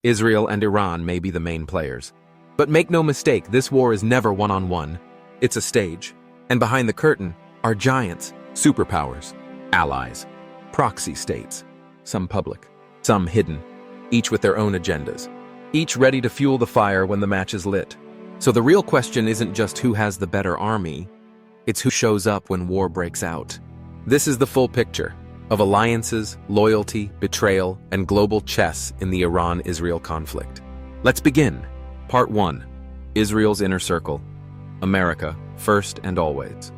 Israel and Iran may be the main players. But make no mistake, this war is never one-on-one. It's a stage. And behind the curtain are giants, superpowers, allies, proxy states, some public, some hidden, each with their own agendas, each ready to fuel the fire when the match is lit. So the real question isn't just who has the better army, it's who shows up when war breaks out. This is the full picture of alliances, loyalty, betrayal, and global chess in the Iran-Israel conflict. Let's begin. Part 1. Israel's Inner Circle. America, first and always.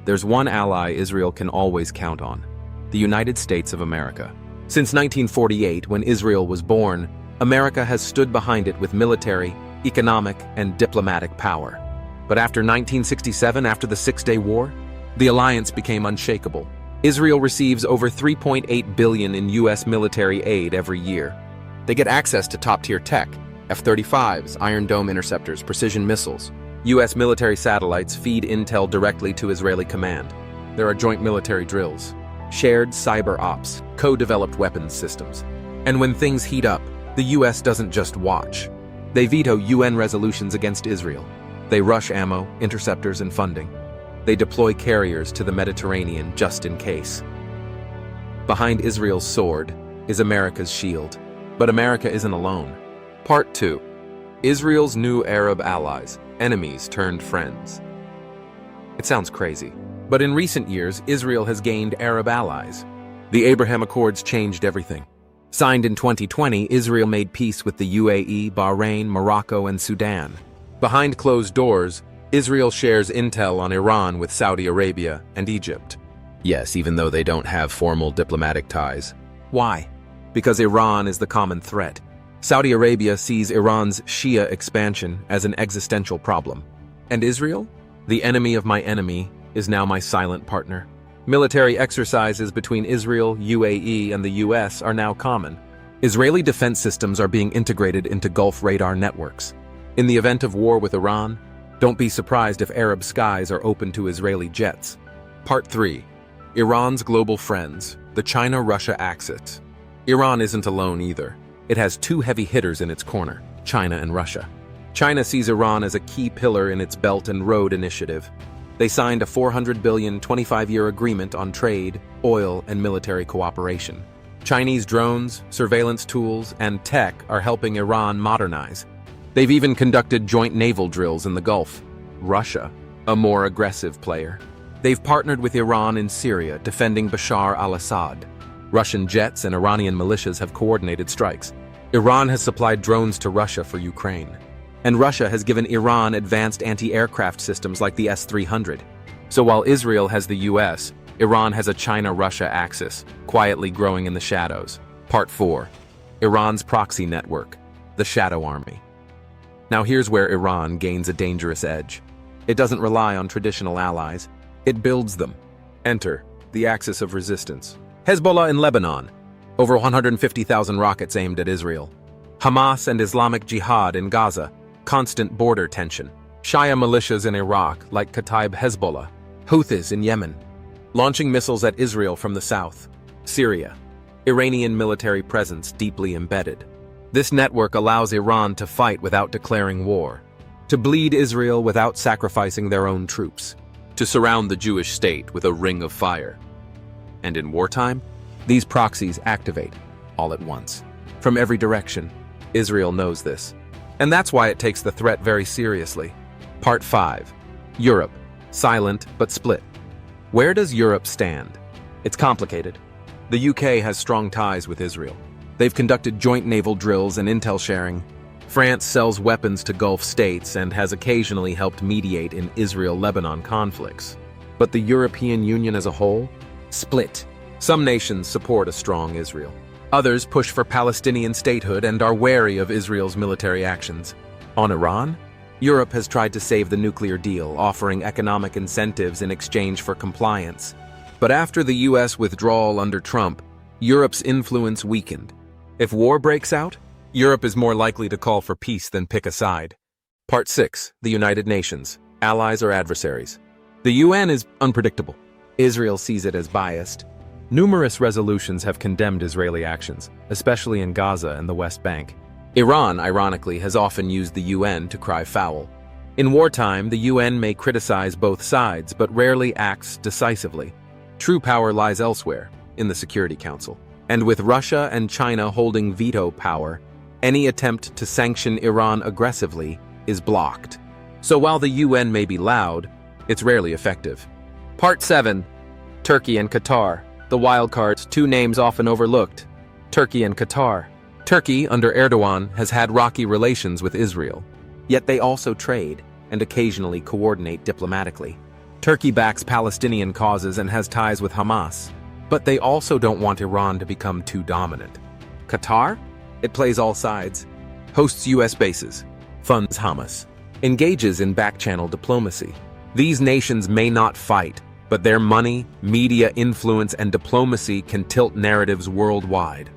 There's one ally Israel can always count on: the United States of America. Since 1948, when Israel was born, America has stood behind it with military, economic, and diplomatic power. But after 1967, after the Six-Day War, the alliance became unshakable. Israel receives over $3.8 billion in U.S. military aid every year. They get access to top-tier tech, F-35s, Iron Dome interceptors, precision missiles. U.S. military satellites feed intel directly to Israeli command. There are joint military drills, shared cyber ops, co-developed weapons systems. And when things heat up, the U.S. doesn't just watch. They veto UN resolutions against Israel. They rush ammo, interceptors, and funding. They deploy carriers to the Mediterranean just in case. Behind Israel's sword is America's shield. But America isn't alone. Part 2. Israel's new Arab allies, enemies turned friends. It sounds crazy, but in recent years, Israel has gained Arab allies. The Abraham Accords changed everything. Signed in 2020, Israel made peace with the UAE, Bahrain, Morocco, and Sudan. Behind closed doors, Israel shares intel on Iran with Saudi Arabia and Egypt. Yes, even though they don't have formal diplomatic ties. Why? Because Iran is the common threat. Saudi Arabia sees Iran's Shia expansion as an existential problem. And Israel? The enemy of my enemy is now my silent partner. Military exercises between Israel, UAE, and the US are now common. Israeli defense systems are being integrated into Gulf radar networks. In the event of war with Iran, don't be surprised if Arab skies are open to Israeli jets. Part 3. Iran's global friends, the China-Russia axis. Iran isn't alone either. It has two heavy hitters in its corner, China and Russia. China sees Iran as a key pillar in its Belt and Road Initiative. They signed a $400 billion 25-year agreement on trade, oil, and military cooperation. Chinese drones, surveillance tools, and tech are helping Iran modernize. They've even conducted joint naval drills in the Gulf. Russia, a more aggressive player. They've partnered with Iran in Syria, defending Bashar al-Assad. Russian jets and Iranian militias have coordinated strikes. Iran has supplied drones to Russia for Ukraine. And Russia has given Iran advanced anti-aircraft systems like the S-300. So while Israel has the US, Iran has a China-Russia axis, quietly growing in the shadows. Part 4. Iran's proxy network, the Shadow Army. Now here's where Iran gains a dangerous edge. It doesn't rely on traditional allies. It builds them. Enter the axis of resistance. Hezbollah in Lebanon, over 150,000 rockets aimed at Israel. Hamas and Islamic Jihad in Gaza, constant border tension. Shia militias in Iraq, like Kataib Hezbollah. Houthis in Yemen, launching missiles at Israel from the south. Syria, Iranian military presence deeply embedded. This network allows Iran to fight without declaring war, to bleed Israel without sacrificing their own troops, to surround the Jewish state with a ring of fire. And in wartime, these proxies activate all at once. From every direction, Israel knows this. And that's why it takes the threat very seriously. Part 5. Europe, silent but split. Where does Europe stand? It's complicated. The UK has strong ties with Israel. They've conducted joint naval drills and intel sharing. France sells weapons to Gulf states and has occasionally helped mediate in Israel-Lebanon conflicts. But the European Union as a whole? Split. Some nations support a strong Israel. Others push for Palestinian statehood and are wary of Israel's military actions. On Iran? Europe has tried to save the nuclear deal, offering economic incentives in exchange for compliance. But after the US withdrawal under Trump, Europe's influence weakened. If war breaks out, Europe is more likely to call for peace than pick a side. Part 6. The United Nations. Allies or adversaries. The UN is unpredictable. Israel sees it as biased. Numerous resolutions have condemned Israeli actions, especially in Gaza and the West Bank. Iran, ironically, has often used the UN to cry foul. In wartime, the UN may criticize both sides, but rarely acts decisively. True power lies elsewhere, in the Security Council. And with Russia and China holding veto power, any attempt to sanction Iran aggressively is blocked. So while the UN may be loud, it's rarely effective. Part 7. Turkey and Qatar. The wildcards, two names often overlooked. Turkey and Qatar. Turkey, under Erdogan, has had rocky relations with Israel. Yet they also trade and occasionally coordinate diplomatically. Turkey backs Palestinian causes and has ties with Hamas. But they also don't want Iran to become too dominant. Qatar? It plays all sides. Hosts US bases. Funds Hamas. Engages in back-channel diplomacy. These nations may not fight, but their money, media influence, and diplomacy can tilt narratives worldwide.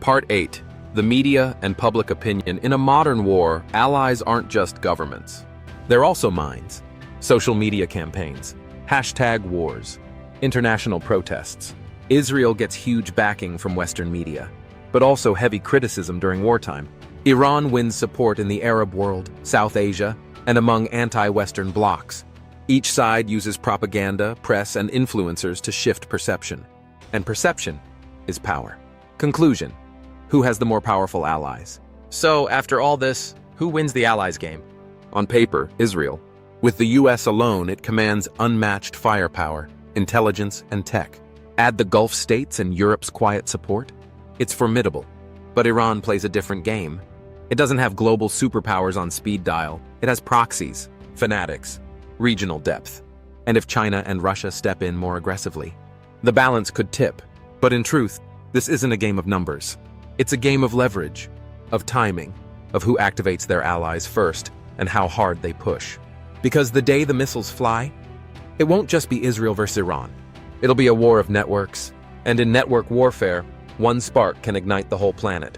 Part 8. The media and public opinion. In a modern war, allies aren't just governments. They're also minds. Social media campaigns. #wars. International protests. Israel gets huge backing from Western media, but also heavy criticism during wartime. Iran wins support in the Arab world, South Asia, and among anti-Western blocs. Each side uses propaganda, press, and influencers to shift perception. And perception is power. Conclusion. Who has the more powerful allies? So, after all this, who wins the allies game? On paper, Israel. With the US alone, it commands unmatched firepower, intelligence, and tech. Add the Gulf states and Europe's quiet support. It's formidable. But Iran plays a different game. It doesn't have global superpowers on speed dial. It has proxies, fanatics, regional depth. And if China and Russia step in more aggressively, the balance could tip. But in truth, this isn't a game of numbers. It's a game of leverage, of timing, of who activates their allies first and how hard they push. Because the day the missiles fly, it won't just be Israel versus Iran. It'll be a war of networks. And in network warfare, one spark can ignite the whole planet.